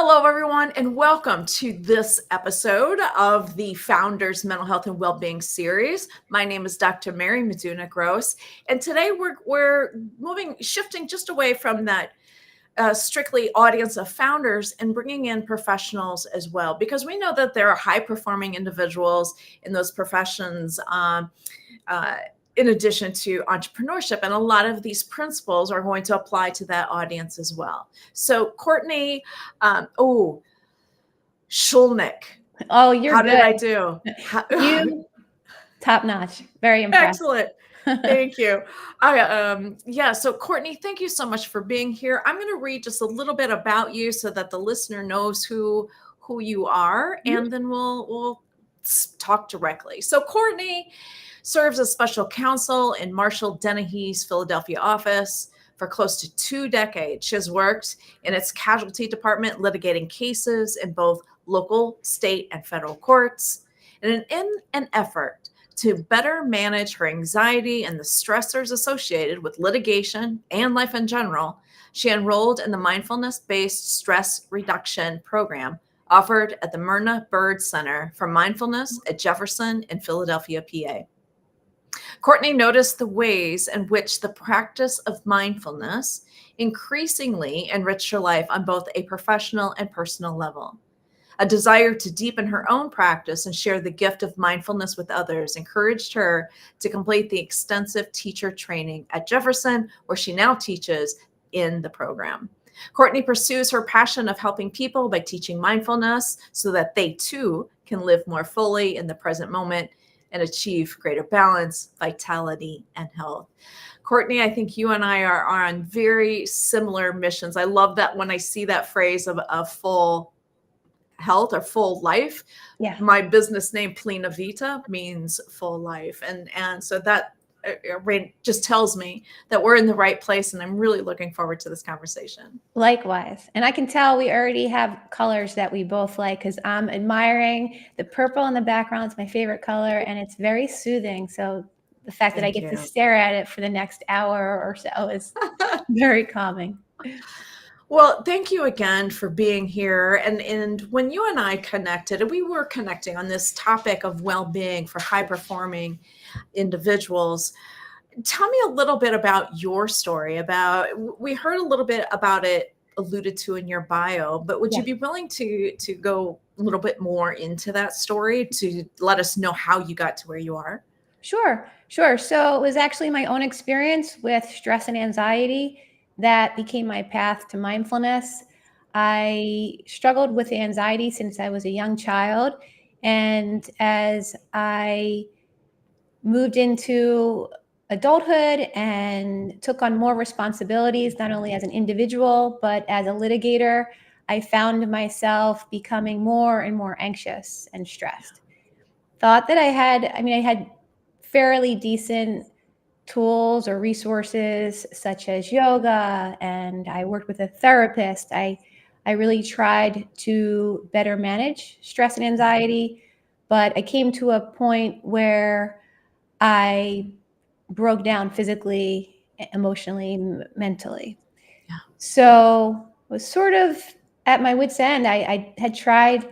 Hello, everyone, and welcome to this episode of the Founders Mental Health and Wellbeing series. My name is Dr. Mary Meduna Gross, and today we're shifting just away from that strictly audience of founders and bringing in professionals as well, because we know that there are high-performing individuals in those professions. In addition to entrepreneurship, and a lot of these principles are going to apply to that audience as well. So Courtney, Schulnick. Oh, you're How good. did I do? You top notch. Very impressed. Excellent. Thank you. So Courtney, thank you so much for being here. I'm going to read just a little bit about you so that the listener knows who you are, and then we'll talk directly. So Courtney serves as special counsel in Marshall Dennehey's Philadelphia office for close to 2 decades. She has worked in its casualty department, litigating cases in both local, state, and federal courts. And in an effort to better manage her anxiety and the stressors associated with litigation and life in general, she enrolled in the Mindfulness-based stress reduction program offered at the Myrna Bird Center for Mindfulness at Jefferson in Philadelphia, PA. Courtney noticed the ways in which the practice of mindfulness increasingly enriched her life on both a professional and personal level. A desire to deepen her own practice and share the gift of mindfulness with others encouraged her to complete the extensive teacher training at Jefferson, where she now teaches in the program. Courtney pursues her passion of helping people by teaching mindfulness so that they too can live more fully in the present moment and achieve greater balance, vitality, and health. Courtney, I think you and I are on very similar missions. I love that when I see that phrase of full health or full life. Yeah. My business name, Plena Vita, means full life. And so that just tells me that we're in the right place, and I'm really looking forward to this conversation. Likewise. And I can tell we already have colors that we both like, because I'm admiring the purple in the background. It's my favorite color, and it's very soothing. So the fact that I get to stare at it for the next hour or so is very calming. Well, thank you again for being here. And when you and I connected, and we were connecting on this topic of well-being for high-performing individuals, tell me a little bit about your story. We heard a little bit about it alluded to in your bio, but would you be willing to go a little bit more into that story to let us know how you got to where you are? Sure. So it was actually my own experience with stress and anxiety that became my path to mindfulness. I struggled with anxiety since I was a young child. And as I moved into adulthood and took on more responsibilities, not only as an individual, but as a litigator, I found myself becoming more and more anxious and stressed. Thought that I had fairly decent tools or resources such as yoga, and I worked with a therapist. I really tried to better manage stress and anxiety, but I came to a point where I broke down physically, emotionally, mentally. Yeah. So I was sort of at my wit's end. I had tried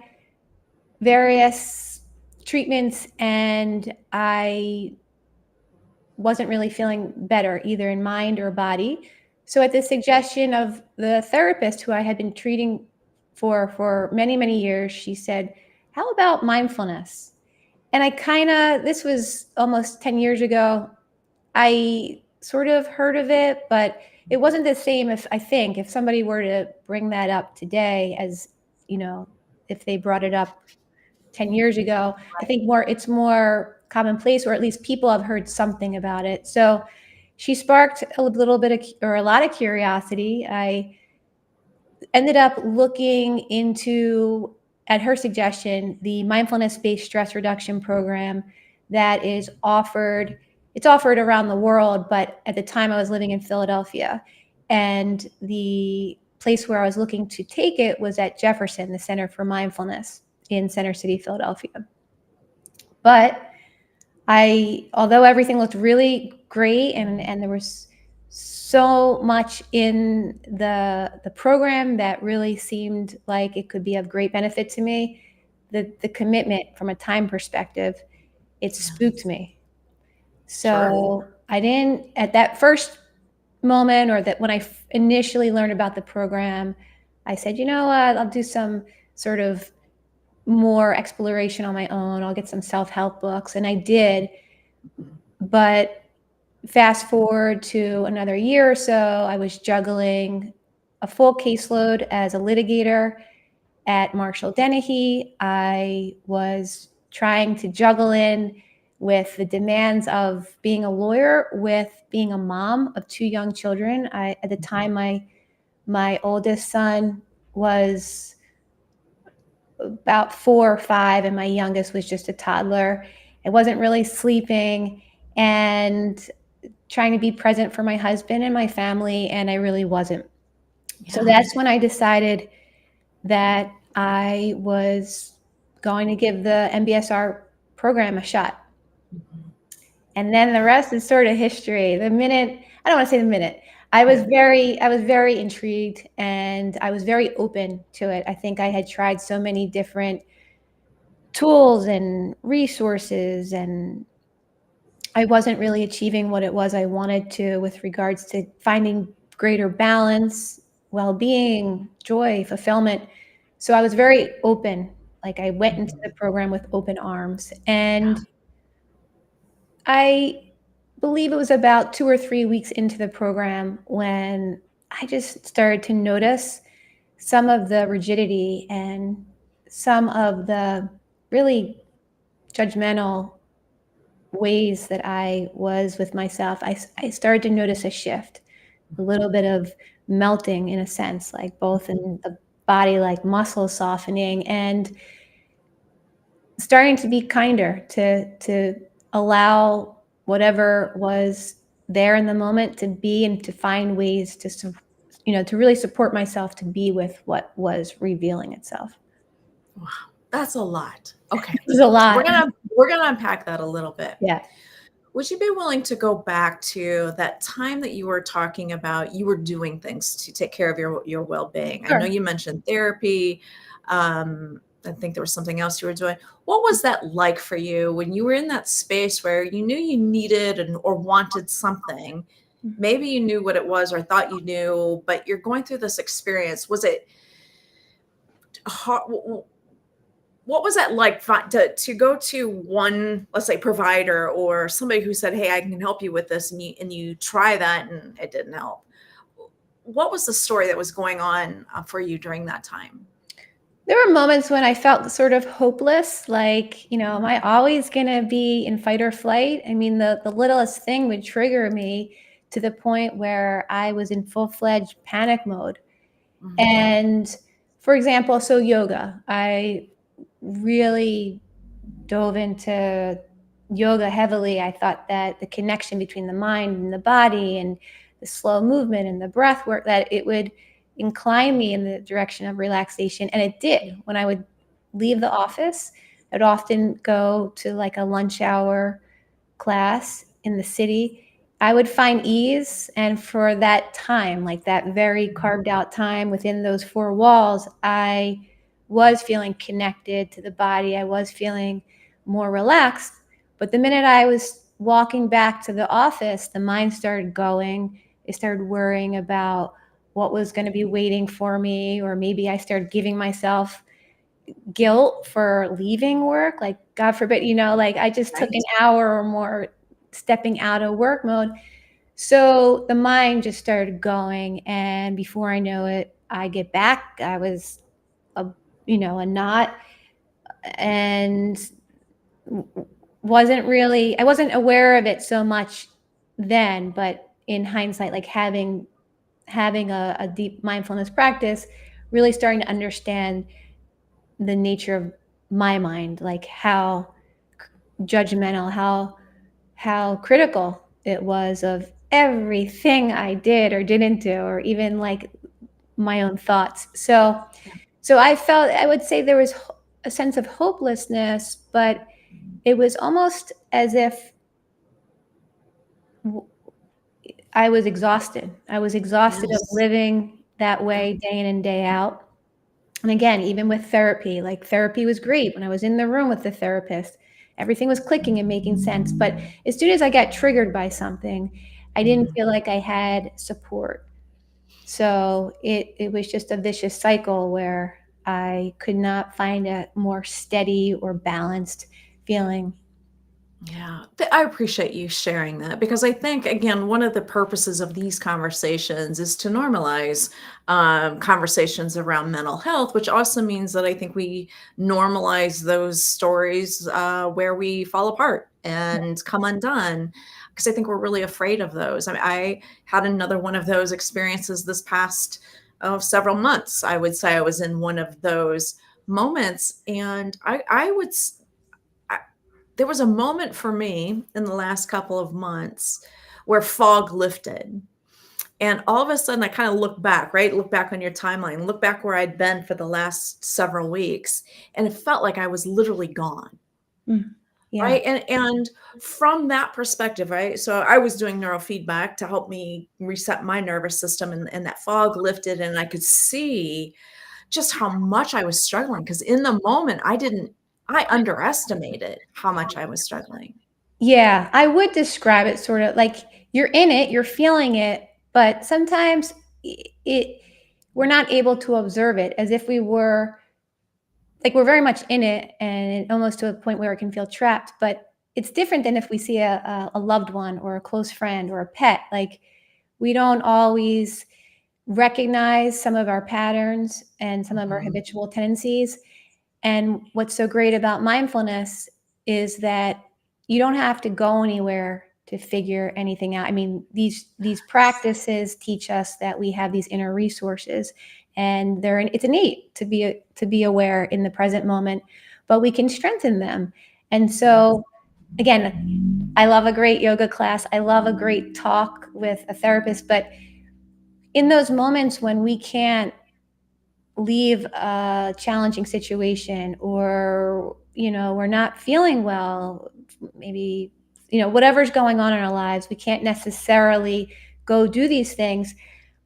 various treatments, and I wasn't really feeling better either in mind or body. So at the suggestion of the therapist who I had been treating for many, many years, she said, how about mindfulness? And this was almost 10 years ago. I sort of heard of it, but it wasn't the same if somebody were to bring that up today as, if they brought it up 10 years ago, I think it's more commonplace, or at least people have heard something about it. So she sparked a lot of curiosity. I ended up looking into, at her suggestion, the mindfulness-based stress reduction program that is offered. It's offered around the world, but at the time I was living in Philadelphia, and the place where I was looking to take it was at Jefferson, the Center for Mindfulness in Center City, Philadelphia. But although everything looked really great and there was so much in the program that really seemed like it could be of great benefit to me. The commitment from a time perspective, it Yeah. spooked me. Sure. So I didn't, at that first moment, or that when I initially learned about the program, I said, you know what, I'll do some sort of more exploration on my own. I'll get some self-help books. And I did. But fast forward to another year or so, I was juggling a full caseload as a litigator at Marshall Dennehey. I was trying to juggle in with the demands of being a lawyer with being a mom of two young children. At the time, my oldest son was about 4 or 5, and my youngest was just a toddler. I wasn't really sleeping and trying to be present for my husband and my family, and I really wasn't. So Yeah. that's when I decided that I was going to give the MBSR program a shot. And then the rest is sort of history. The minute, I don't want to say the minute, I was very intrigued, and I was very open to it. I think I had tried so many different tools and resources, and I wasn't really achieving what it was I wanted to with regards to finding greater balance, well-being, joy, fulfillment. So I was very open. Like, I went into the program with open arms. And Yeah. I believe it was about 2 or 3 weeks into the program when I just started to notice some of the rigidity and some of the really judgmental ways that I was with myself. I started to notice a shift, a little bit of melting in a sense, like both in the body, like muscle softening, and starting to be kinder, to allow whatever was there in the moment to be, and to find ways to to really support myself to be with what was revealing itself. Wow. That's a lot. Okay. It was a We're lot. gonna we're gonna unpack that a little bit. Yeah. Would you be willing to go back to that time that you were talking about you were doing things to take care of your well-being? I know Sure. you mentioned therapy. I think there was something else you were doing. What was that like for you when you were in that space where you knew you needed or wanted something? Maybe you knew what it was or thought you knew, but you're going through this experience. Was it hard? What was that like to go to one, let's say, provider or somebody who said, hey, I can help you with this, and you try that and it didn't help? What was the story that was going on for you during that time? There were moments when I felt sort of hopeless, like, am I always gonna be in fight or flight? I mean, the littlest thing would trigger me to the point where I was in full-fledged panic mode. Mhm. And for example, so yoga, I really dove into yoga heavily. I thought that the connection between the mind and the body, and the slow movement and the breath work, that it would incline me in the direction of relaxation. And it did. When I would leave the office, I'd often go to like a lunch hour class in the city. I would find ease. And for that time, like that very carved out time within those four walls, I was feeling connected to the body. I was feeling more relaxed. But the minute I was walking back to the office, the mind started going. I started worrying about what was going to be waiting for me, or maybe I started giving myself guilt for leaving work. Like, God forbid, like I just took Right. an hour or more stepping out of work mode. So the mind just started going. And before I know it, I get back. I was a knot, and I wasn't aware of it so much then, but in hindsight, like having a deep mindfulness practice, really starting to understand the nature of my mind, like how judgmental, how critical it was of everything I did or didn't do, or even like my own thoughts. So I would say there was a sense of hopelessness, but it was almost as if I was exhausted. I was exhausted of Yes. living that Yep. way day in and day out. And again, even with therapy, like therapy was great when I was in the room with the therapist. Everything was clicking and making sense. But as soon as I got triggered by something, I didn't Mhm. feel like I had support. So it was just a vicious cycle where I could not find a more steady or balanced feeling. Yeah, I appreciate you sharing that because I think, again, one of the purposes of these conversations is to normalize conversations around mental health, which also means that I think we normalize those stories where we fall apart and come undone. Because I think we're really afraid of those. I mean, I had another one of those experiences this past several months. I would say I was in one of those moments, and I would there was a moment for me in the last couple of months where fog lifted. And all of a sudden, I kind of look back, right? Look back on your timeline, look back where I'd been for the last several weeks. And it felt like I was literally gone. Mm. Yeah. Right. And from that perspective, right? So I was doing neurofeedback to help me reset my nervous system, and that fog lifted, and I could see just how much I was struggling. Because in the moment, I underestimated how much I was struggling. Yeah, I would describe it sort of like you're in it, you're feeling it, but sometimes it we're not able to observe it as if we were like we're very much in it and almost to a point where it can feel trapped. But it's different than if we see a loved one or a close friend or a pet. Like we don't always recognize some of our patterns and some of our Mhm. habitual tendencies. And what's so great about mindfulness is that you don't have to go anywhere to figure anything out. I mean, these practices teach us that we have these inner resources, and it's innate to be aware in the present moment, but we can strengthen them. And Yes. so, again, I love a great yoga class. I love a great talk with a therapist, but in those moments when we can't leave a challenging situation or we're not feeling well, maybe whatever's going on in our lives, we can't necessarily go do these things,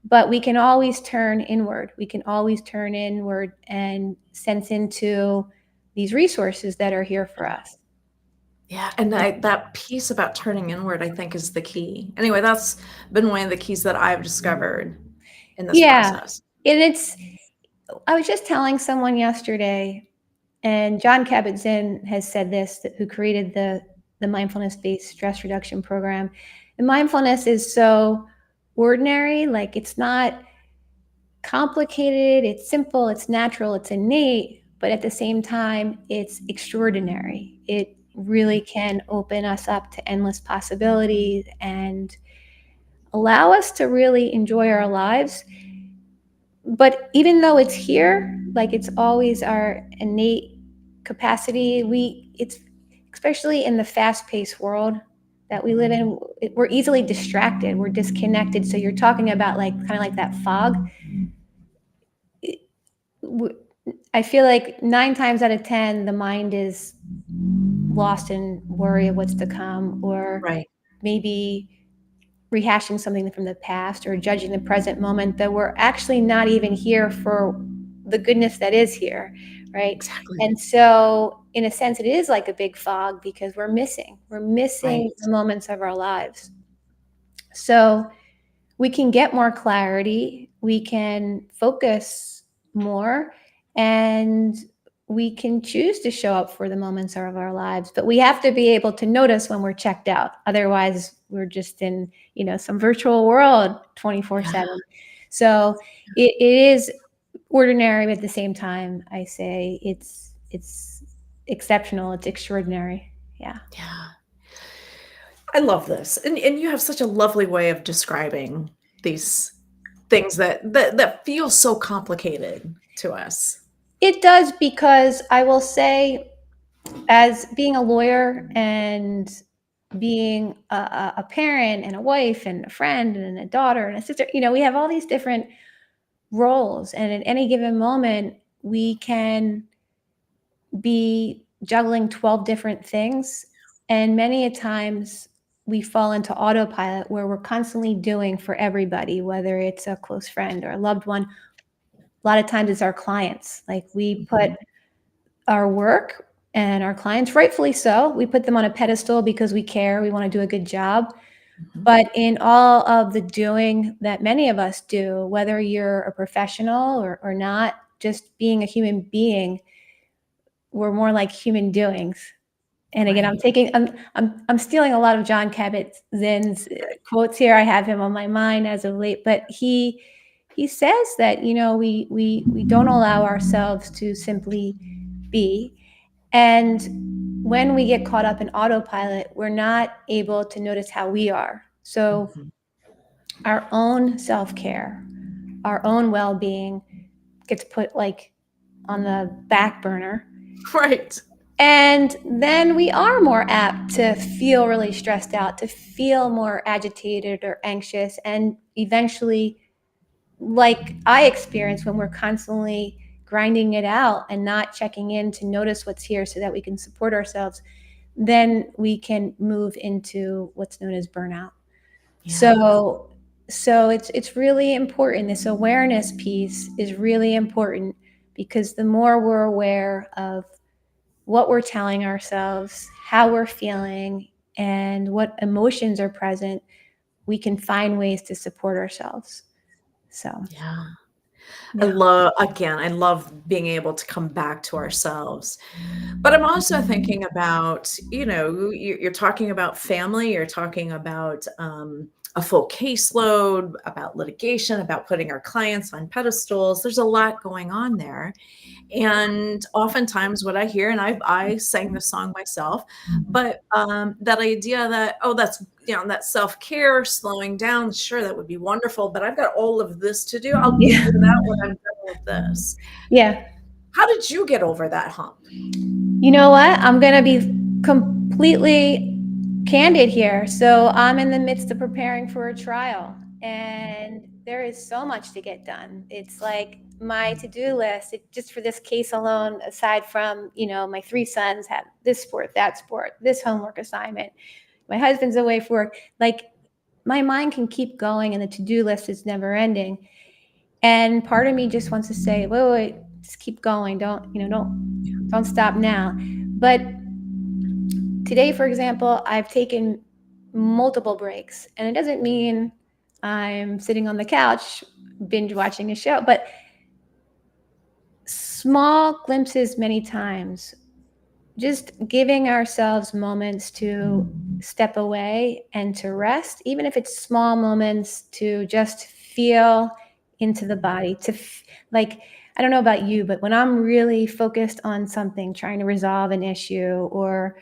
but we can always turn inward. We can always turn inward and sense into these resources that are here for us. Yeah, and that piece about turning inward, I think, is the key. Anyway, that's been one of the keys that I've discovered in this Yeah, process. and it's I was just telling someone yesterday, and John Kabat-Zinn has said this, who created the mindfulness-based stress reduction program. And mindfulness is so ordinary, like it's not complicated, it's simple, it's natural, it's innate, but at the same time, it's extraordinary. It really can open us up to endless possibilities and allow us to really enjoy our lives. But even though it's here, like it's always our innate capacity, it's especially in the fast-paced world that we live in, we're easily distracted, we're disconnected. So you're talking about like kind of like that fog. I feel like 9 times out of 10, the mind is lost in worry of what's to come, or Right. maybe rehashing something from the past or judging the present moment, that we're actually not even here for the goodness that is here, right? Exactly. And so in a sense it is like a big fog because we're Right. missing the moments of our lives. So we can get more clarity, we can focus more, and we can choose to show up for the moments of our lives. But we have to be able to notice when we're checked out. Otherwise, we're just in, some virtual world Yeah. 24/7. So it is ordinary, but at the same time, I say it's exceptional, it's extraordinary. Yeah. Yeah. I love this. And you have such a lovely way of describing these things that feel so complicated to us. It does, because I will say, as being a lawyer and being a parent and a wife and a friend and a daughter and a sister, we have all these different roles. And at any given moment, we can be juggling 12 different things. And many a times we fall into autopilot where we're constantly doing for everybody, whether it's a close friend or a loved one. A lot of times it's our clients. Like we put our work and our clients, rightfully so, we put them on a pedestal because we care, we want to do a good job. But in all of the doing that many of us do, whether you're a professional or not, just being a human being, we're more like human doings. And again, I'm stealing a lot of John Kabat-Zinn's quotes here. I have him on my mind as of late, but he says that, you know, we don't allow ourselves to simply be. And when we get caught up in autopilot, we're not able to notice how we are. So our own self-care, our own well-being gets put like on the back burner. Right. And then we are more apt to feel really stressed out, to feel more agitated or anxious. And eventually, like I experience when we're constantly grinding it out and not checking in to notice what's here so that we can support ourselves, then we can move into what's known as burnout. Yeah. So it's really important. This awareness piece is really important because the more we're aware of what we're telling ourselves, how we're feeling, and what emotions are present, we can find ways to support ourselves. So, Yeah. I yeah. love being able to come back to ourselves. But I'm also thinking about, you know, you're talking about family, you're talking about a full caseload, about litigation, about putting our clients on pedestals. There's a lot going on there. And oftentimes what I hear, and I sang the song myself, but that idea that, oh, that's, you know, that self-care, slowing down, sure, that would be wonderful, but I've got all of this to do. I'll get Yeah. to that when I'm done with this. Yeah. How did you get over that hump? You know what? I'm going to be completely candid here. So I'm in the midst of preparing for a trial, and there is so much to get done. It's like my to-do list, just for this case alone, aside from, you know, my 3 sons have this sport, that sport, this homework assignment, my husband's away for work. Like my mind can keep going and the to-do list is never ending. And part of me just wants to say, wait, just keep going. Don't stop now. But today, for example, I've taken multiple breaks, and it doesn't mean I'm sitting on the couch binge watching a show, but small glimpses many times, just giving ourselves moments to step away and to rest, even if it's small moments to just feel into the body, like, I don't know about you, but when I'm really focused on something, trying to resolve an issue, or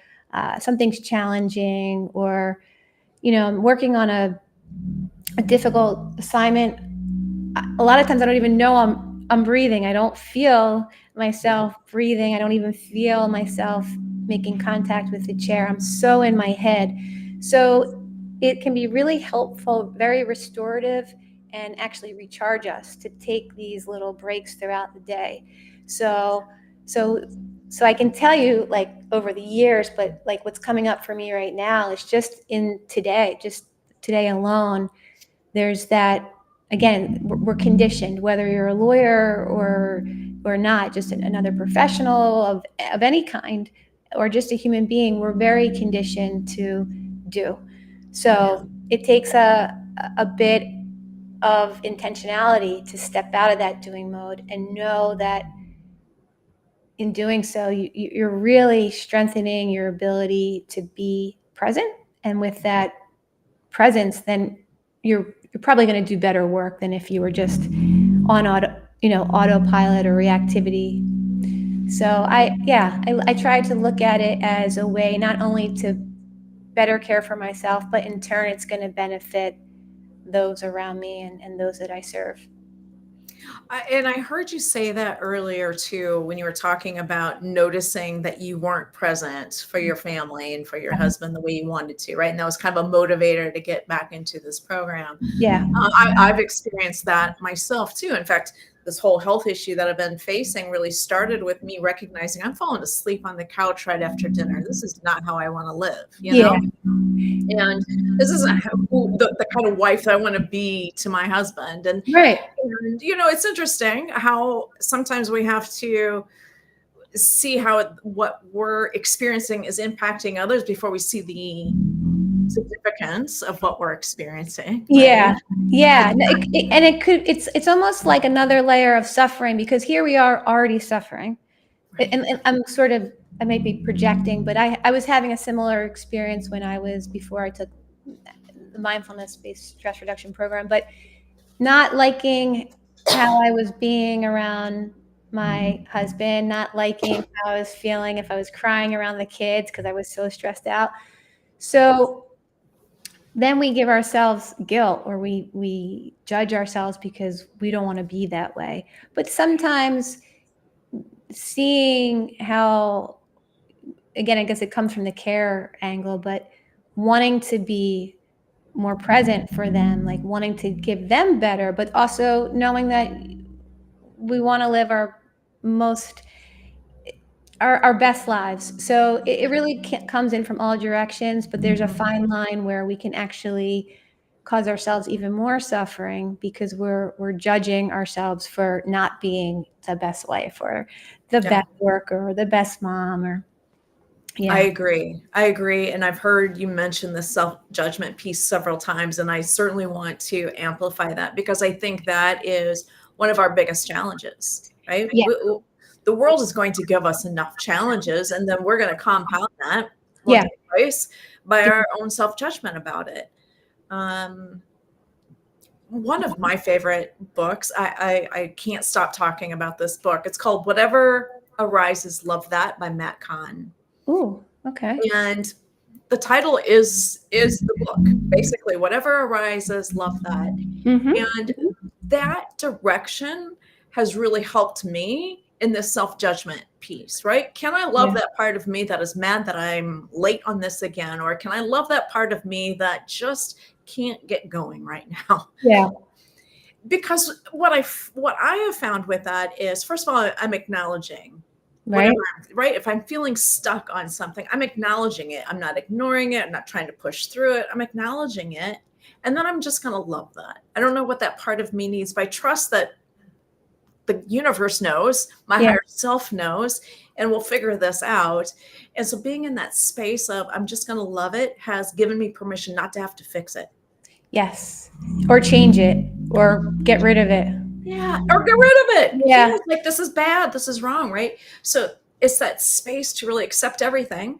something's challenging, or, you know, I'm working on a difficult assignment, a lot of times I don't even know I'm breathing. I don't feel myself breathing. I don't even feel myself making contact with the chair. I'm so in my head. So it can be really helpful, very restorative, and actually recharge us to take these little breaks throughout the day. So I can tell you, like, over the years, but like what's coming up for me right now is just today alone, there's that, again, we're conditioned, whether you're a lawyer or not, just another professional of any kind, or just a human being, we're very conditioned to do. So it takes a bit of intentionality to step out of that doing mode and know that in doing so, you're really strengthening your ability to be present. And with that presence, then you're probably going to do better work than if you were just on autopilot or reactivity. So I try to look at it as a way not only to better care for myself, but in turn it's going to benefit those around me and those that I serve. And I heard you say that earlier too, when you were talking about noticing that you weren't present for your family and for your husband the way you wanted to, right? And that was kind of a motivator to get back into this program. Yeah. I've experienced that myself too. In fact, this whole health issue that I've been facing really started with me recognizing I'm falling asleep on the couch right after dinner. This is not how I want to live, you know? And this isn't the kind of wife that I want to be to my husband. And, Right. and, you know, it's interesting how sometimes we have to see how what we're experiencing is impacting others before we see the significance of what we're experiencing. Yeah. Right? Yeah. It's almost like another layer of suffering, because here we are already suffering. Right. And I may be projecting, but I was having a similar experience before I took the mindfulness-based stress reduction program, but not liking how I was being around my husband, not liking how I was feeling if I was crying around the kids because I was so stressed out. So then we give ourselves guilt, or we judge ourselves because we don't want to be that way. But sometimes seeing how, again, I guess it comes from the care angle, but wanting to be more present for them, like wanting to give them better, but also knowing that we want to live our best lives. So it really comes in from all directions, but there's a fine line where we can actually cause ourselves even more suffering because we're judging ourselves for not being the best wife or the best worker or the best mom. Or I agree. And I've heard you mention the self-judgment piece several times, and I certainly want to amplify that because I think that is one of our biggest challenges, right? Yeah. The world is going to give us enough challenges, and then we're going to compound that twice by our own self-judgment about it. One of my favorite books, I can't stop talking about this book. It's called Whatever Arises, Love That by Matt Kahn. Ooh, okay. And the title is the book, basically, Whatever Arises, Love That. And that direction has really helped me in this self-judgment piece, right? Can I love that part of me that is mad that I'm late on this again? Or can I love that part of me that just can't get going right now? Yeah. Because what I have found with that is, first of all, I'm acknowledging Right. Right. If I'm feeling stuck on something, I'm acknowledging it. I'm not ignoring it. I'm not trying to push through it. I'm acknowledging it. And then I'm just going to love that. I don't know what that part of me needs, but I trust that the universe knows, my higher self knows, and we'll figure this out. And so being in that space of I'm just going to love it has given me permission not to have to fix it. Yes. Or change it or get rid of it. Yeah. Or get rid of it. Yeah. Like, this is bad. This is wrong. Right. So it's that space to really accept everything.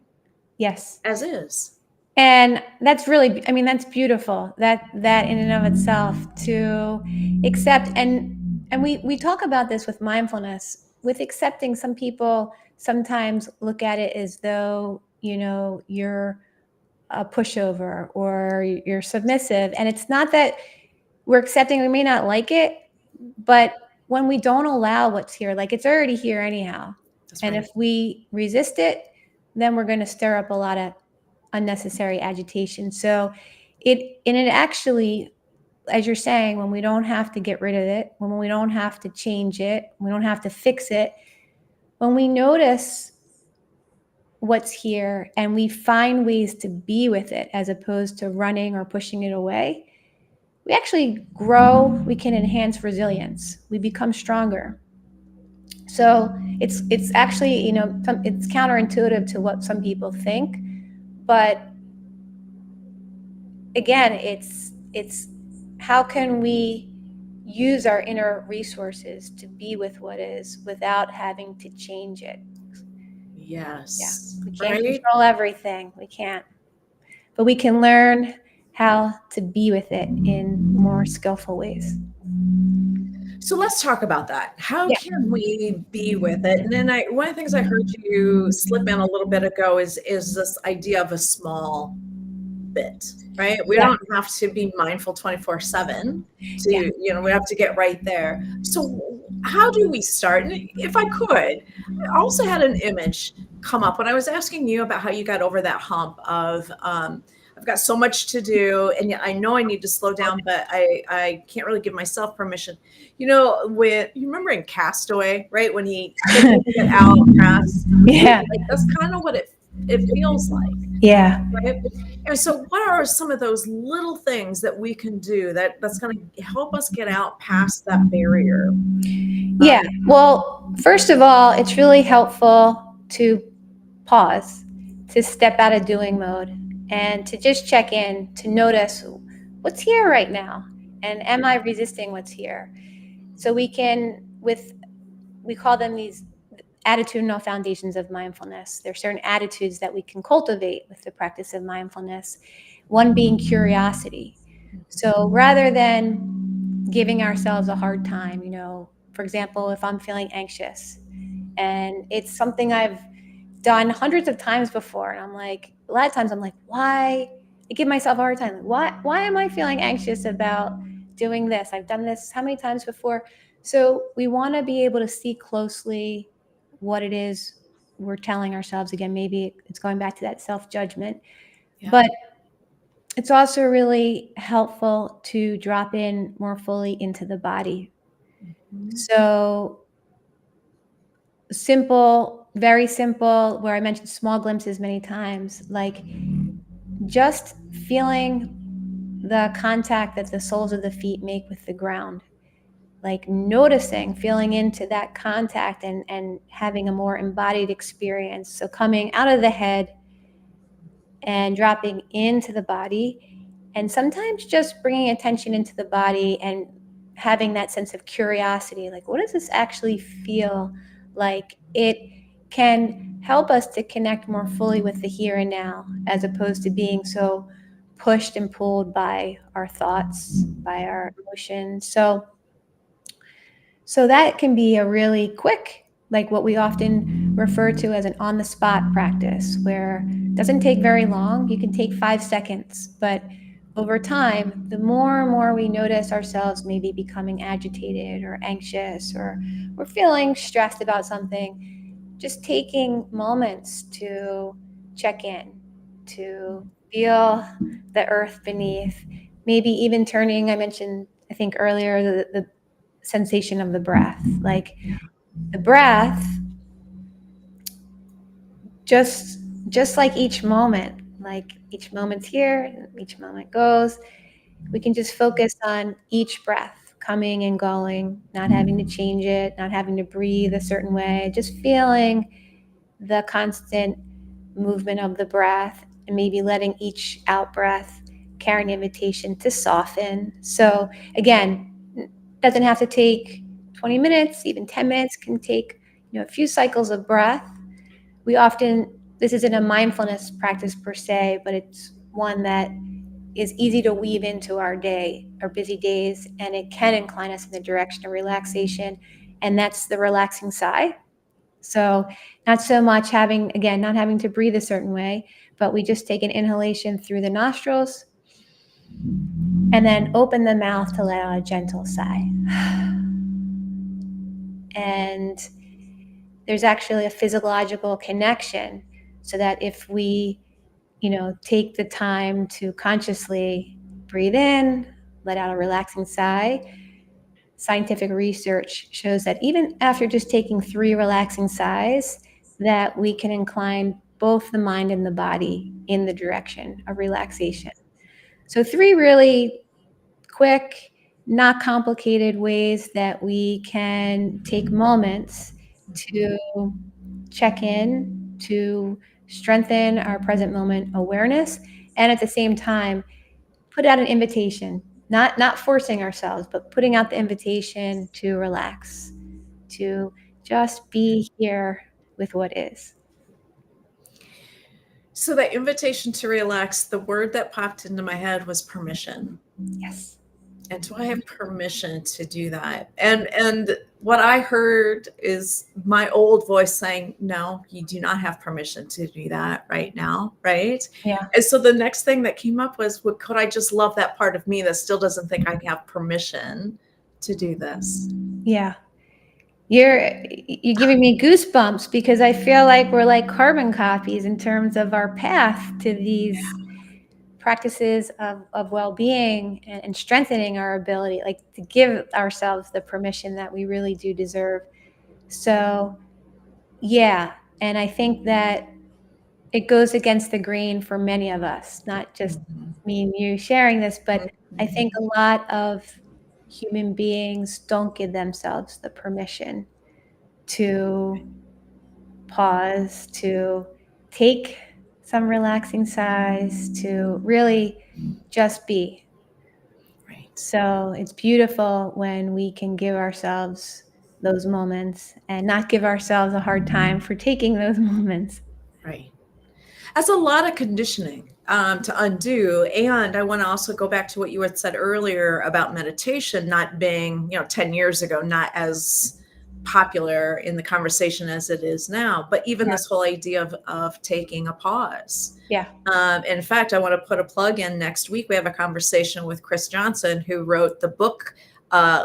Yes. As is. And that's really, I mean, that's beautiful. That in and of itself, to accept. And we talk about this with mindfulness. With accepting, some people sometimes look at it as though, you know, you're a pushover or you're submissive. And it's not that we're accepting, we may not like it, but when we don't allow what's here, like, it's already here anyhow. That's and right. If we resist it, then we're going to stir up a lot of unnecessary agitation. So it actually, as you're saying, when we don't have to get rid of it, when we don't have to change it, we don't have to fix it, when we notice what's here and we find ways to be with it as opposed to running or pushing it away, we actually grow. We can enhance resilience. We become stronger. So it's actually, you know, it's counterintuitive to what some people think, but again, it's how can we use our inner resources to be with what is without having to change it? Yes. Yeah. We can't control everything. We can't. But we can learn how to be with it in more skillful ways. So let's talk about that. How can we be with it? And then one of the things I heard you slip in a little bit ago is this idea of a small bit, right? We don't have to be mindful 24/7 to, you know, we have to get right there. So how do we start? And if I could, I also had an image come up when I was asking you about how you got over that hump of I've got so much to do, and yet I know I need to slow down, but I can't really give myself permission. You know, when you remember in Castaway, right? When he couldn't get out past, Yeah. like that's kind of what it feels like. Yeah. Right. And so what are some of those little things that we can do that's going to help us get out past that barrier? Yeah. Well, first of all, it's really helpful to pause, to step out of doing mode, and to just check in, to notice what's here right now. And am I resisting what's here? So we call them these attitudinal foundations of mindfulness. There are certain attitudes that we can cultivate with the practice of mindfulness, one being curiosity. So rather than giving ourselves a hard time, for example, if I'm feeling anxious and it's something I've done hundreds of times before, and a lot of times I'm like, why? I give myself a hard time. Why am I feeling anxious about doing this? I've done this how many times before? So we want to be able to see closely what it is we're telling ourselves. Again, maybe it's going back to that self-judgment, but it's also really helpful to drop in more fully into the body. So simple, very simple, where I mentioned small glimpses many times, like just feeling the contact that the soles of the feet make with the ground, like noticing, feeling into that contact and having a more embodied experience. So coming out of the head and dropping into the body, and sometimes just bringing attention into the body and having that sense of curiosity, like, what does this actually feel like? It can help us to connect more fully with the here and now, as opposed to being so pushed and pulled by our thoughts, by our emotions. So that can be a really quick, like what we often refer to as an on-the-spot practice, where it doesn't take very long. You can take 5 seconds, but over time, the more and more we notice ourselves maybe becoming agitated or anxious, or we're feeling stressed about something, just taking moments to check in, to feel the earth beneath, maybe even turning, I mentioned, I think earlier, the sensation of the breath. Like the breath, just like each moment's here, each moment goes. We can just focus on each breath coming and going, not having to change it, not having to breathe a certain way, just feeling the constant movement of the breath, and maybe letting each out breath carry an invitation to soften. So again, it doesn't have to take 20 minutes, even 10 minutes can take, a few cycles of breath. This isn't a mindfulness practice per se, but it's one that is easy to weave into our day, our busy days, and it can incline us in the direction of relaxation. And that's the relaxing sigh. So not so much not having to breathe a certain way, but we just take an inhalation through the nostrils and then open the mouth to let out a gentle sigh. And there's actually a physiological connection, so that if we, take the time to consciously breathe in, let out a relaxing sigh, scientific research shows that even after just taking 3 relaxing sighs, that we can incline both the mind and the body in the direction of relaxation. So 3 really quick, not complicated ways that we can take moments to check in, to strengthen our present moment awareness, and at the same time, put out an invitation, not forcing ourselves, but putting out the invitation to relax, to just be here with what is. So that invitation to relax, the word that popped into my head was permission. Yes. And do I have permission to do that? And what I heard is my old voice saying, no, you do not have permission to do that right now, right? Yeah. And so the next thing that came up was, well, could I just love that part of me that still doesn't think I have permission to do this? Yeah. You're giving me goosebumps, because I feel like we're like carbon copies in terms of our path to these practices of well-being and strengthening our ability, like to give ourselves the permission that we really do deserve. So, yeah. And I think that it goes against the grain for many of us, not just me and you sharing this, but I think a lot of human beings don't give themselves the permission to pause, to take some relaxing sighs, to really just be. Right. So it's beautiful when we can give ourselves those moments and not give ourselves a hard time for taking those moments. Right. That's a lot of conditioning to undo. And I want to also go back to what you had said earlier about meditation not being, 10 years ago, not as popular in the conversation as it is now, but even Yeah. this whole idea of taking a pause. Yeah. In fact, I want to put a plug in. Next week we have a conversation with Chris Johnson, who wrote the book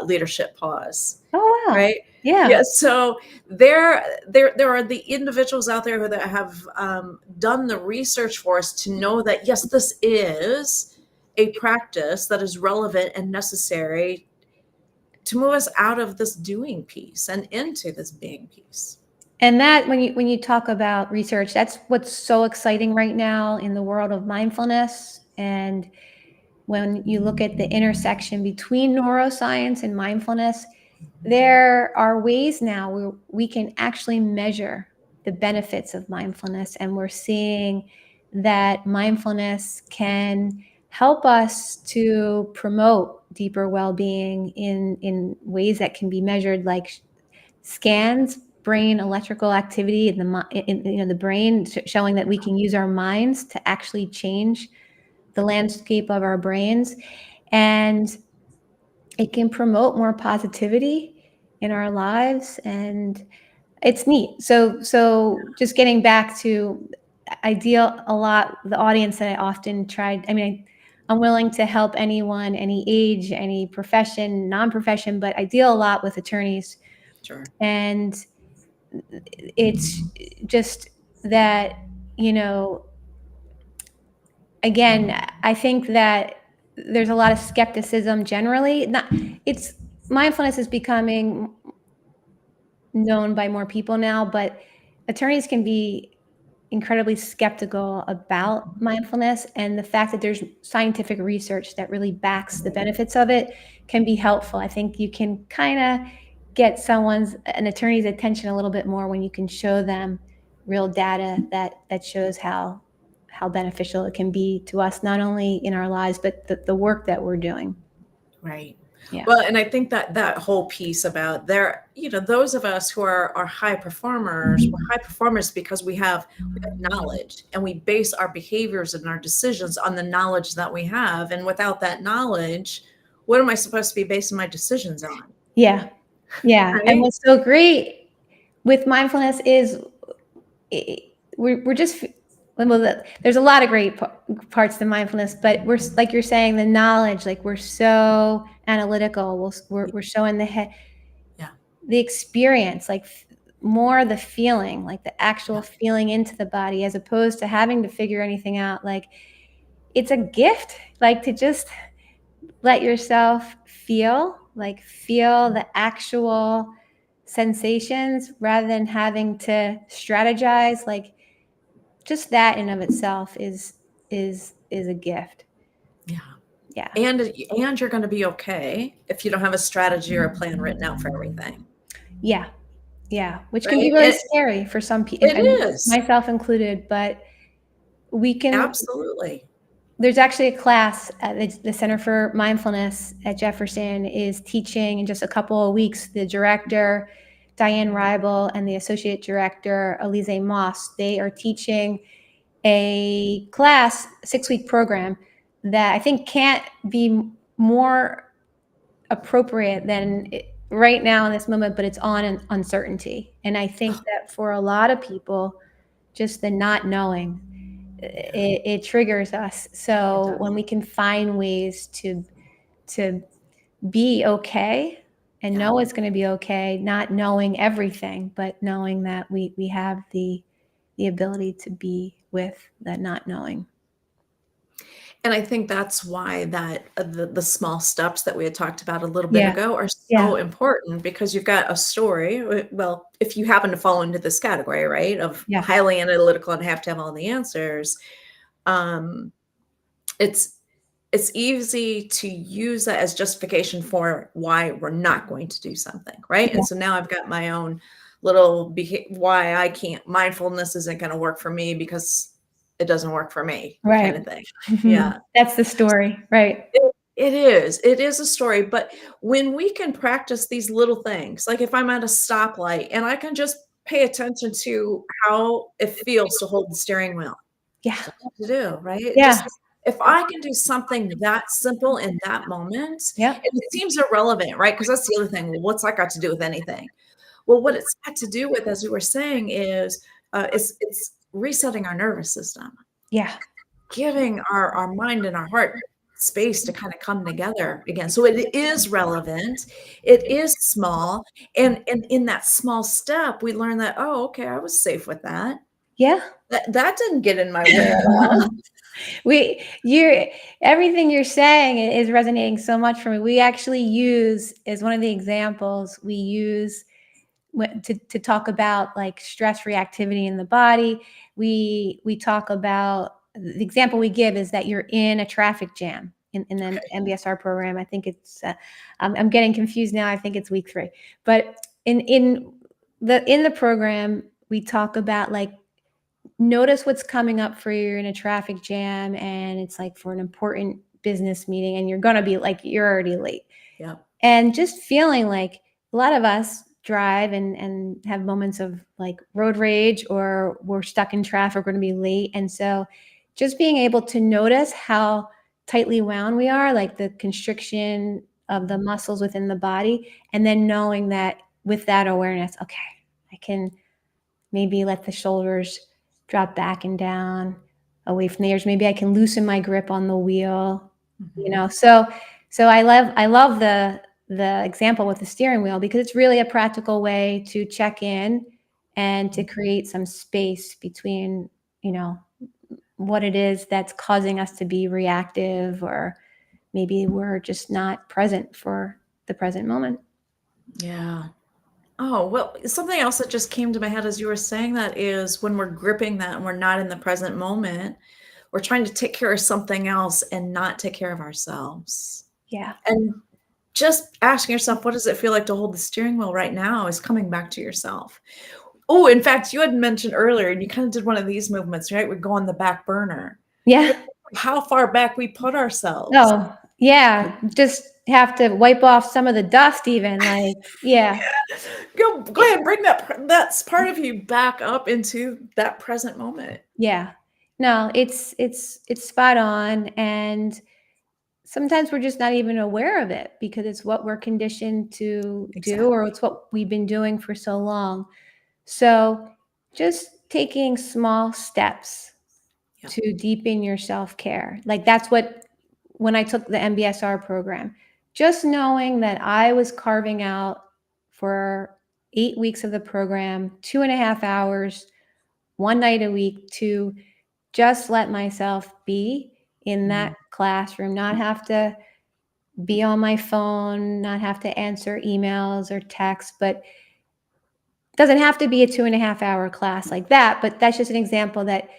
Leadership Pause. Oh, wow. Right. Yeah. Yeah. So there are the individuals out there that have done the research for us to know that, yes, this is a practice that is relevant and necessary to move us out of this doing piece and into this being piece. And that when you talk about research, that's what's so exciting right now in the world of mindfulness. And when you look at the intersection between neuroscience and mindfulness, there are ways now where we can actually measure the benefits of mindfulness. And we're seeing that mindfulness can help us to promote deeper well-being in ways that can be measured, like scans, brain electrical activity in the brain, showing that we can use our minds to actually change the landscape of our brains, and it can promote more positivity in our lives, and it's neat. So just getting back to, I deal a lot the audience that I often tried. I mean, I'm willing to help anyone, any age, any profession, non-profession, but I deal a lot with attorneys. Sure. And it's just that, again, I think that there's a lot of skepticism generally. Mindfulness is becoming known by more people now, but attorneys can be incredibly skeptical about mindfulness, and the fact that there's scientific research that really backs the benefits of it can be helpful. I think you can kind of get an attorney's attention a little bit more when you can show them real data that shows how beneficial it can be to us, not only in our lives, but the work that we're doing. Right. Yeah. Well, and I think that whole piece about those of us who are high performers, we're high performers because we have knowledge, and we base our behaviors and our decisions on the knowledge that we have. And without that knowledge, what am I supposed to be basing my decisions on? Yeah. Yeah. Right? And what's so great with mindfulness is we're just, well, there's a lot of great parts to mindfulness, but we're, like you're saying, the knowledge, like we're so analytical. We're showing the experience, like more the feeling, like the actual feeling into the body, as opposed to having to figure anything out. Like it's a gift, like to just let yourself feel the actual sensations rather than having to strategize. Like just that in of itself is a gift. Yeah. Yeah. And you're going to be okay if you don't have a strategy or a plan written out for everything. Yeah. Yeah. Which can Right? be really scary for some people, It is. myself included, but we can. Absolutely. There's actually a class at the Center for Mindfulness at Jefferson is teaching in just a couple of weeks. The director, Diane Reibel, and the associate director, Elise Moss, they are teaching a class, 6-week program that I think can't be more appropriate than right now in this moment, but it's on uncertainty. And I think that for a lot of people, just the not knowing, it triggers us. So when we can find ways to be okay and know it's going to be okay, not knowing everything, but knowing that we have the ability to be with the not knowing. And I think that's why that the small steps that we had talked about a little bit Yeah. ago are Yeah. so important, because you've got a story. Well, if you happen to fall into this category, right, of Yeah. highly analytical and have to have all the answers, um, it's easy to use that as justification for why we're not going to do something, right? Yeah. And so now I've got my own little why I can't, mindfulness isn't going to work for me because it doesn't work for me, kind Right. of thing. Mhm. Yeah. That's the story. Right. It is. It is a story, but when we can practice these little things, like if I'm at a stoplight and I can just pay attention to how it feels to hold the steering wheel. Yeah. That's all I have to do, right? Just Yeah. if I can do something that simple in that moment, Yep. and it seems irrelevant, right? Because that's the other thing. Well, what's that got to do with anything? Well, what it's got to do with, as we were saying, is it's resetting our nervous system, Yeah. giving our mind and our heart space to kind of come together again. So it is relevant, it is small, and in that small step, we learn that, oh, okay, I was safe with that. Yeah. That didn't get in my way at all. You're everything you're saying is resonating so much for me. We actually use, as one of the examples, we use to talk about like stress reactivity in the body. We talk about, the example we give is that you're in a traffic jam in the Okay. MBSR program. I think it's I'm getting confused now. I think it's week 3, but in the program we talk about like, notice what's coming up for you. You're in a traffic jam and it's like for an important business meeting and you're going to be like, you're already late. Yeah. And just feeling like, a lot of us drive and have moments of like road rage, or we're stuck in traffic, we're going to be late. And so just being able to notice how tightly wound we are, like the constriction of the muscles within the body, and then knowing that with that awareness, okay, I can maybe let the shoulders drop back and down away from the ears. Maybe I can loosen my grip on the wheel, Mhm. so I love the example with the steering wheel, because it's really a practical way to check in and to create some space between, you know, what it is that's causing us to be reactive, or maybe we're just not present for the present moment. Yeah. Oh, well, something else that just came to my head as you were saying that is when we're gripping that and we're not in the present moment, we're trying to take care of something else and not take care of ourselves. Yeah. And just asking yourself, what does it feel like to hold the steering wheel right now, is coming back to yourself. Oh, in fact, you had mentioned earlier, and you kind of did one of these movements, right? We go on the back burner. Yeah. How far back we put ourselves. Oh, yeah, just have to wipe off some of the dust even, like, yeah. Go ahead, bring that's part of you back up into that present moment. Yeah. No, it's spot on, and sometimes we're just not even aware of it because it's what we're conditioned to do, or Exactly. it's what we've been doing for so long. So, just taking small steps Yeah. to deepen your self-care. Like, that's what, when I took the MBSR program, just knowing that I was carving out for 8 weeks of the program, 2.5 hours, one night a week, to just let myself be in Mhm. that classroom, not have to be on my phone, not have to answer emails or texts, but doesn't have to be a 2.5 hour class like that. But that's just an example that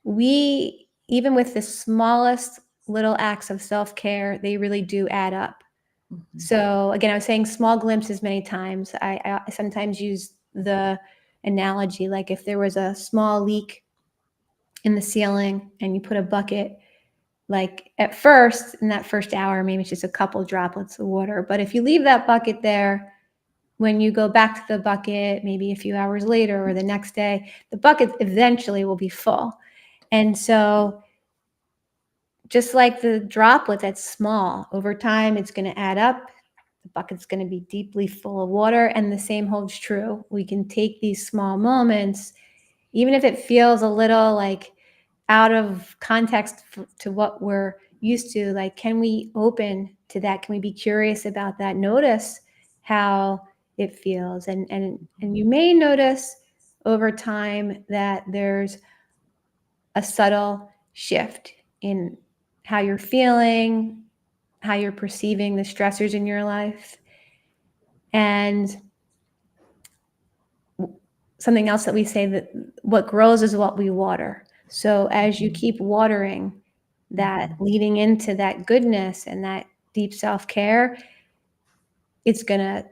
we, even with the smallest little acts of self care, they really do add up. Mhm. So again, I was saying small glimpses many times. I sometimes use the analogy, like if there was a small leak in the ceiling and you put a bucket, like at first, in that first hour, maybe it's just a couple droplets of water. But if you leave that bucket there, when you go back to the bucket, maybe a few hours later or the next day, the bucket eventually will be full. And so, just like the droplet that's small, over time, it's going to add up. The bucket's going to be deeply full of water. And the same holds true. We can take these small moments, even if it feels a little like out of context to what we're used to. Like, can we open to that? Can we be curious about that? Notice how it feels. And you may notice over time that there's a subtle shift in how you're feeling, how you're perceiving the stressors in your life. And something else that we say, that what grows is what we water. So as you keep watering that, leading into that goodness and that deep self-care, it's gonna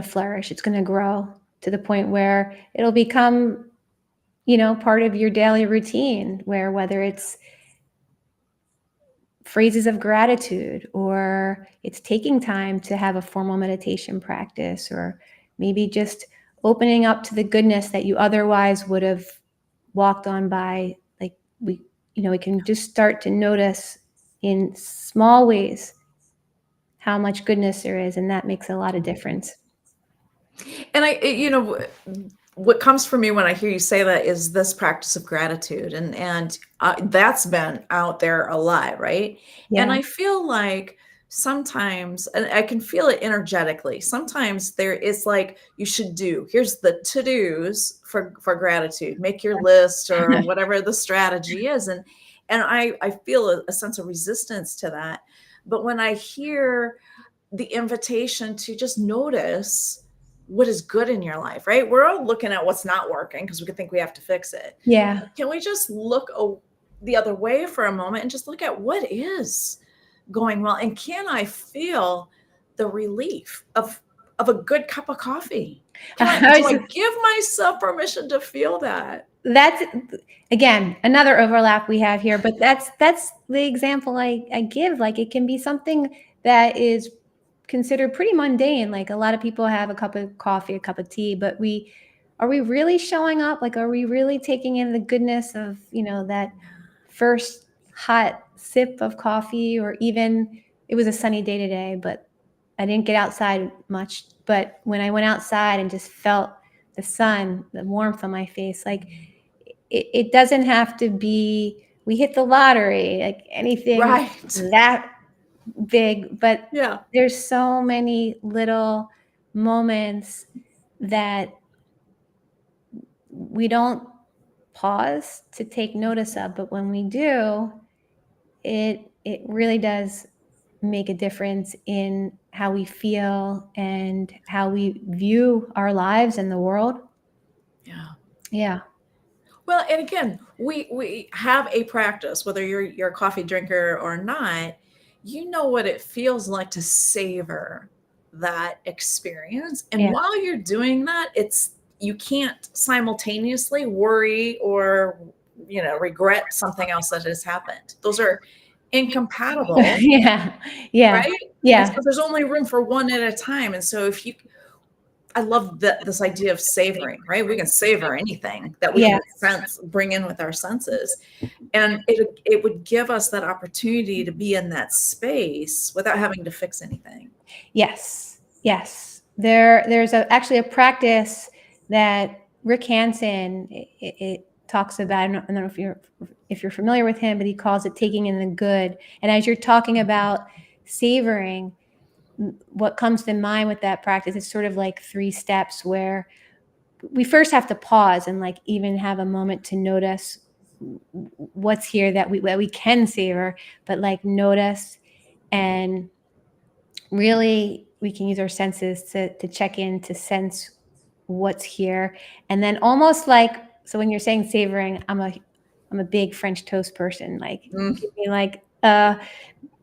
flourish. It's gonna grow to the point where it'll become, part of your daily routine, where whether it's phrases of gratitude, or it's taking time to have a formal meditation practice, or maybe just opening up to the goodness that you otherwise would have walked on by. Like we can just start to notice in small ways how much goodness there is, and that makes a lot of difference. And what comes for me when I hear you say that is this practice of gratitude, and that's been out there a lot, right? And Yeah. I feel like sometimes, and I can feel it energetically. Sometimes there is like you should do. Here's the to-dos for gratitude. Make your list or whatever the strategy is, and I feel a sense of resistance to that. But when I hear the invitation to just notice what is good in your life, right? We're all looking at what's not working because we can think we have to fix it. Yeah. Can we just look the other way for a moment and just look at what is going well? And can I feel the relief of a good cup of coffee? Do I give myself permission to feel that? That's, again, another overlap we have here, but that's the example I give. Like, it can be something that is considered pretty mundane. Like, a lot of people have a cup of coffee, a cup of tea, but are we really showing up? Like, are we really taking in the goodness of, that first hot sip of coffee? Or even, it was a sunny day today, but I didn't get outside much. But when I went outside and just felt the sun, the warmth on my face, like, it doesn't have to be, we hit the lottery, like anything Right. that big, but Yeah. there's so many little moments that we don't pause to take notice of, but when we do, it really does make a difference in how we feel and how we view our lives and the world. Yeah. Yeah. Well, and again, we have a practice, whether you're a coffee drinker or not, you know what it feels like to savor that experience. And Yeah. while you're doing that, you can't simultaneously worry or regret something else that has happened. Those are incompatible, Yeah. Yeah. right? Yeah. Because there's only room for one at a time. And so I love this idea of savoring, right? We can savor anything that we Yeah. can bring in with our senses. And it would give us that opportunity to be in that space without having to fix anything. Yes. Yes. There's actually a practice that Rick Hansen, it talks about. I don't know if you're familiar with him, but he calls it taking in the good. And as you're talking about savoring, what comes to mind with that practice is sort of like 3 steps, where we first have to pause and like even have a moment to notice what's here that we can savor, but like notice, and really we can use our senses to check in, to sense what's here. And then almost like, so when you're saying savoring, I'm a big French toast person. Like, Mm. give me like a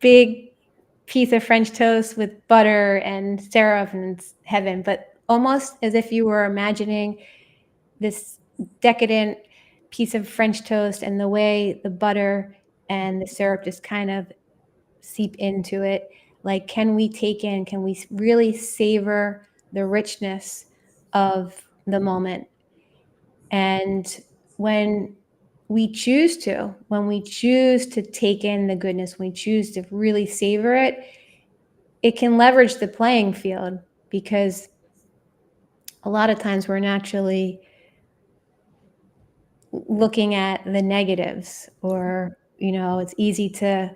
big piece of French toast with butter and syrup, and it's heaven. But almost as if you were imagining this decadent piece of French toast, and the way the butter and the syrup just kind of seep into it. Like, can we really savor the richness of the moment? And when when we choose to take in the goodness, when we choose to really savor it, it can leverage the playing field, because a lot of times we're naturally looking at the negatives, or, it's easy to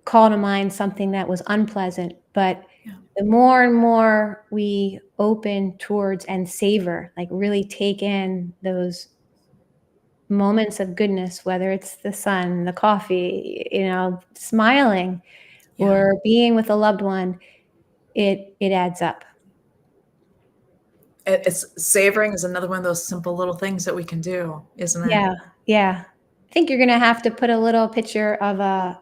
call to mind something that was unpleasant. But Yeah. the more and more we open towards and savor, like really take in those moments of goodness, whether it's the sun, the coffee, smiling or being with a loved one, it adds up. It's savoring is another one of those simple little things that we can do, isn't it? Yeah. Yeah. I think you're going to have to put a little picture of a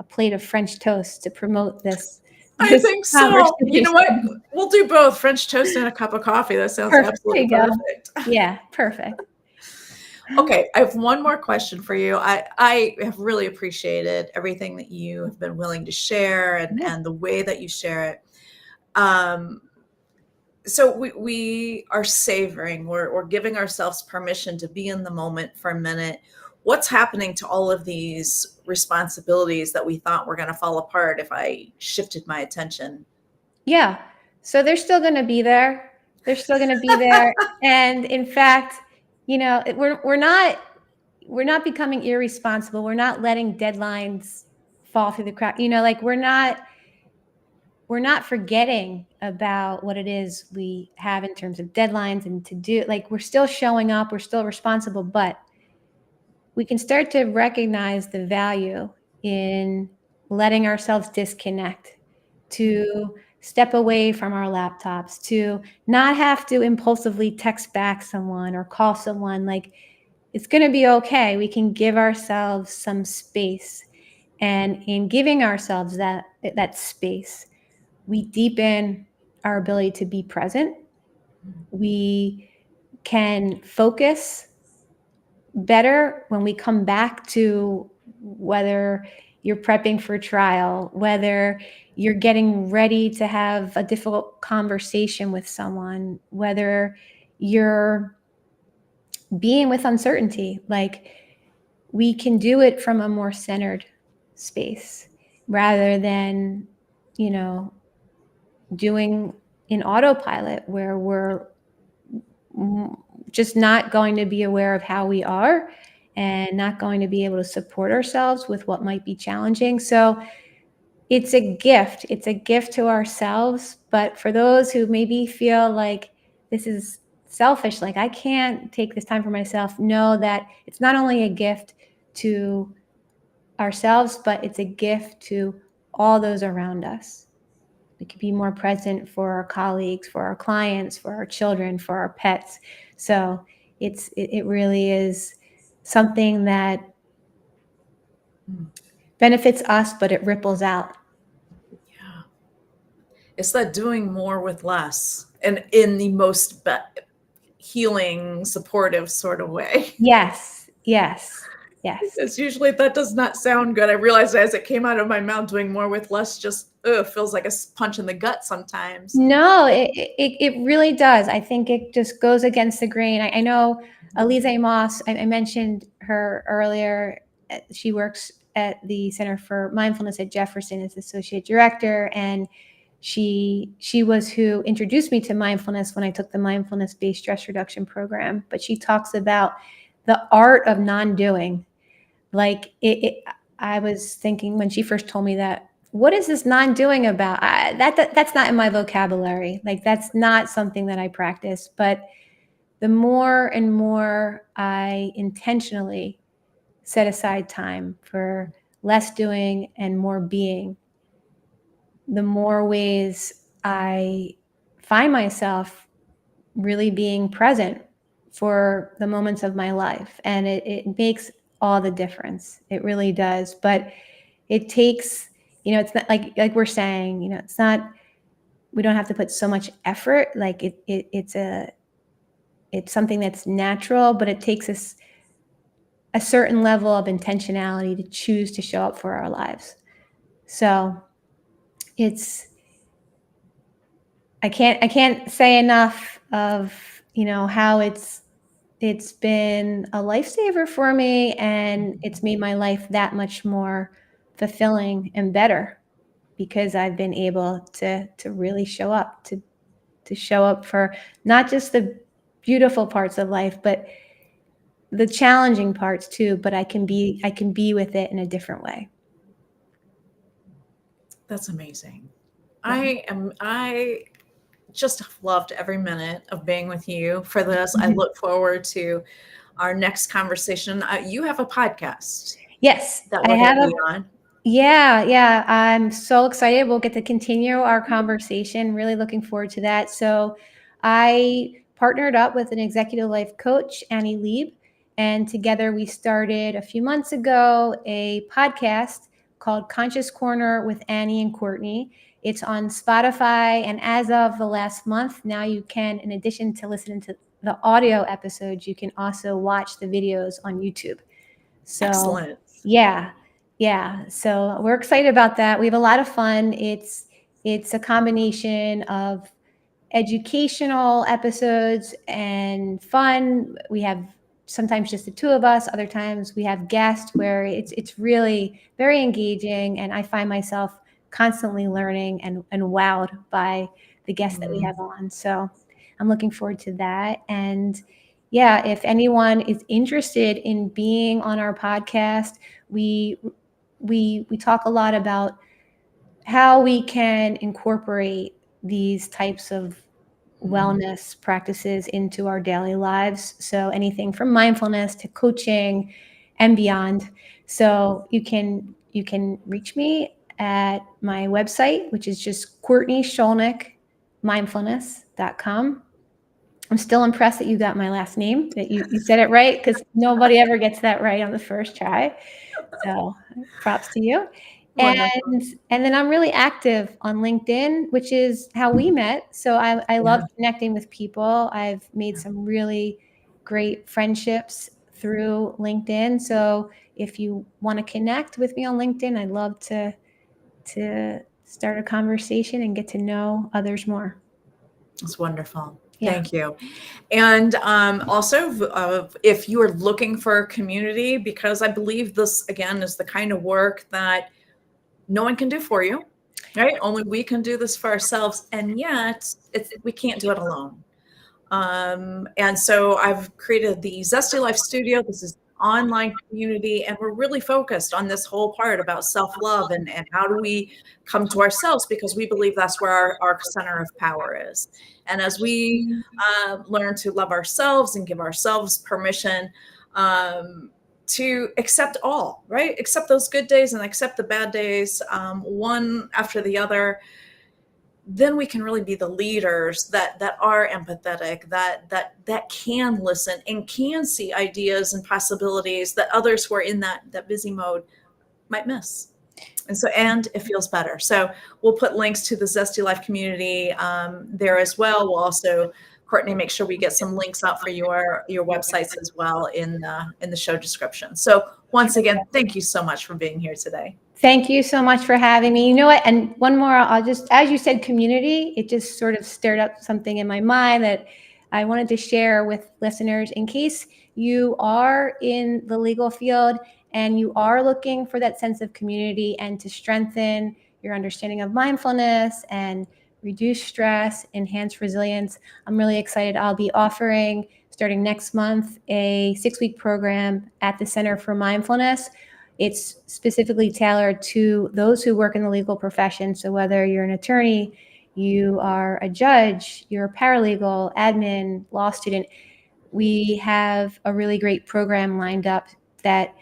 plate of French toast to promote this I think so. You know what? conversation. We'll do both, French toast and a cup of coffee. That sounds Perfect. There absolutely you go. perfect. Yeah, perfect. Okay, I have one more question for you. I have really appreciated everything that you have been willing to share Yeah. and the way that you share it. So we are savoring, we're giving ourselves permission to be in the moment for a minute. What's happening to all of these responsibilities that we thought were going to fall apart if I shifted my attention? Yeah. So they're still going to be there. They're still going to be there. And in fact, we're not becoming irresponsible. We're not letting deadlines fall through the crack. Like we're not forgetting about what it is we have in terms of deadlines and to do. Like we're still showing up, we're still responsible, but we can start to recognize the value in letting ourselves disconnect, to step away from our laptops, to not have to impulsively text back someone or call someone. Like it's going to be okay. We can give ourselves some space. And in giving ourselves that space, we deepen our ability to be present. We can focus better when we come back to whether you're prepping for trial, whether you're getting ready to have a difficult conversation with someone, whether you're being with uncertainty. Like we can do it from a more centered space rather than, doing in autopilot where we're just not going to be aware of how we are and not going to be able to support ourselves with what might be challenging. So it's a gift. It's a gift to ourselves. But for those who maybe feel like this is selfish, like I can't take this time for myself, know that it's not only a gift to ourselves, but it's a gift to all those around us. We could be more present for our colleagues, for our clients, for our children, for our pets. So it really is something that benefits us, but it ripples out. Yeah. It's that doing more with less and in the most healing, supportive sort of way. Yes, yes, yes. It's usually that does not sound good. I realized as it came out of my mouth, doing more with less just feels like a punch in the gut sometimes. No, it really does. I think it just goes against the grain. I know Alize Moss, I mentioned her earlier. She works at the Center for Mindfulness at Jefferson as associate director, and she was who introduced me to mindfulness when I took the mindfulness-based stress reduction program. But she talks about the art of non-doing. Like I was thinking when she first told me that, what is this non-doing about? That's not in my vocabulary. Like that's not something that I practice. But the more and more I intentionally set aside time for less doing and more being, the more ways I find myself really being present for the moments of my life. And it makes all the difference. It really does. But it takes, it's not like we're saying, it's not, we don't have to put so much effort. Like it's something that's natural, but it takes us a certain level of intentionality to choose to show up for our lives. So I can't say enough of, how it's been a lifesaver for me, and it's made my life that much more fulfilling and better because I've been able to really show up, to show up for not just the beautiful parts of life, but the challenging parts too. But I can be with it in a different way. That's amazing. Yeah. I just loved every minute of being with you for this. I look forward to our next conversation. You have a podcast Yes, that I we're going have to a be on. yeah. I'm so excited. We'll get to continue our conversation. Really looking forward to that. So I partnered up with an executive life coach, Annie Lieb, and together we started a few months ago a podcast called Conscious Corner with Annie and Courtney. It's on Spotify, and as of the last month, now you can, in addition to listening to the audio episodes, you can also watch the videos on YouTube. So Excellent. yeah. So we're excited about that. We have a lot of fun. It's a combination of educational episodes and fun. We have sometimes just the two of us. Other times we have guests where it's really very engaging, and I find myself constantly learning and wowed by the guests that we have on. So I'm looking forward to that. And yeah, if anyone is interested in being on our podcast, we talk a lot about how we can incorporate these types of wellness practices into our daily lives. So anything from mindfulness to coaching and beyond. So you can reach me at my website, which is just Courtney Schulnick, mindfulness.com. I'm still impressed that you got my last name, that you said it right, because nobody ever gets that right on the first try. So props to you. Wonderful. And then I'm really active on LinkedIn, which is how we met. So I love connecting with people. I've made some really great friendships through LinkedIn. So if you want to connect with me on LinkedIn, I'd love to start a conversation and get to know others more. It's wonderful. Yeah. Thank you. And also, if you are looking for a community, because I believe this, again, is the kind of work that no one can do for you, right? Only we can do this for ourselves. And yet we can't do it alone. And so I've created the Zesty Life Studio. This is an online community, and we're really focused on this whole part about self-love and how do we come to ourselves, because we believe that's where our center of power is. And as we learn to love ourselves and give ourselves permission to accept all, right? Accept those good days and accept the bad days, one after the other, then we can really be the leaders that are empathetic, that can listen and can see ideas and possibilities that others who are in that busy mode might miss. And it feels better. So we'll put links to the Zesty Life community there as well. We'll also, Courtney, make sure we get some links out for your websites as well in the show description. So once again, thank you so much for being here today. Thank you so much for having me. You know what? And one more, I'll just, as you said, community, it just sort of stirred up something in my mind that I wanted to share with listeners in case you are in the legal field and you are looking for that sense of community and to strengthen your understanding of mindfulness and reduce stress, enhance resilience. I'm really excited. I'll be offering, starting next month, a 6-week program at the Center for Mindfulness. It's specifically tailored to those who work in the legal profession. So whether you're an attorney, you are a judge, you're a paralegal, admin, law student, we have a really great program lined up that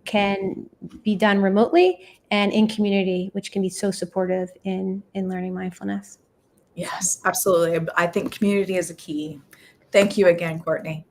can be done remotely and in community, which can be so supportive in learning mindfulness. Yes, absolutely. I think community is a key. Thank you again, Courtney.